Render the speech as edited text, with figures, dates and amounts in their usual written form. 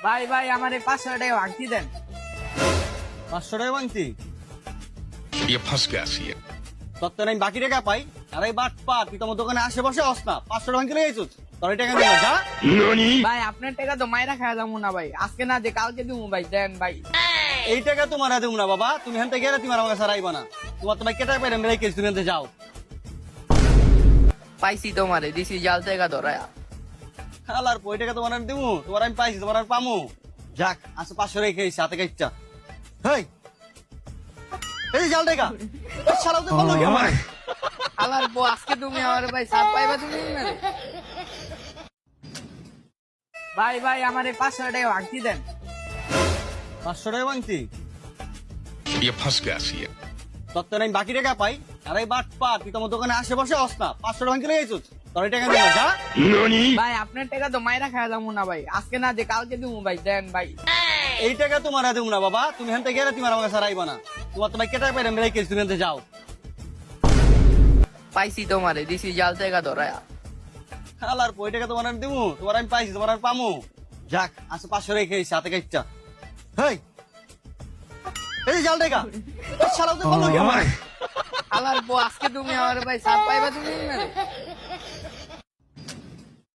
ভাই ভাই আমার এই 500 টাকা ভাঙতি দেন। 500 টাকা ভাঙতি? ये फंस गया सी है। তোর তো আমি বাকি টাকা পাই, আর এই বাট পা তুই তোমার দোকানে আসে বসে অস না 500 টাকা ভাঙতি লেগেছিস, তোর এই টাকা দিবি যা। ভাই আপনার টাকা তো মাইরা খাওয়া যাবো না ভাই, আজকে না যে কালকে দিব ভাই, দেন ভাই। এই টাকা তোমার দেবো না বাবা, তুমি হেনতে গেলে তুমি আর আমাকে সারাইবা না। তোমার তো ভাই কেটে পাই আমি রেখেছি, তুমি হেনতে যাও। পাইছি তোমারে, দিছি জাল টাকা ধরায়া। খালার ওই টাকা তোমার আমি দেবো, তোমার আমি পাইছি, তোমার আমি পামু। যাক আচ্ছা 500 রেখে এসে হাতে কাইটা। হেই এই জাল টাকা শালাও তো বলো কি আমার। আলার বউ আজকে তুমি আমার ভাই সাপ পাইবা তুমি না রে। ভাই ভাই আমার এই 500 টাকা ভাঙতি দেন। 500 টাকা ভাঙতি? ये फंस गया सी है। তোর তো আমি বাকি টাকা পাই, আর এই বাট পা তুই তোমার দোকানে আসে বসে অস না 500 টাকা ভাঙতি লেগেছিস, তোর এই টাকা দিবি যা। ভাই আপনার টাকা তো মাইরা খাওয়া যাবো না ভাই, আজকে না যে কালকে দিব ভাই, দেন ভাই। এই টাকা তোমার দেবো না বাবা, তুমি হেনতে গেলে তুমি আর আমাকে সারাইবা না। তোমার তো ভাই কেটে পাই আমি রেখেছি, তুমি হেনতে যাও। পাইছি তোমারে, দিছি জাল টাকা ধরায়া। খালার ওই টাকা তোমার আমি দেবো, তোমার আমি পাইছি, তোমার আমি পামু। যাক আচ্ছা 500 রেখে এসে হাতে কাইটা। হেই এই জাল টাকা শালাও তো বলো কি আমার। আলার বউ আজকে তুমি আমার ভাই সাপ পাইবা তুমি না রে।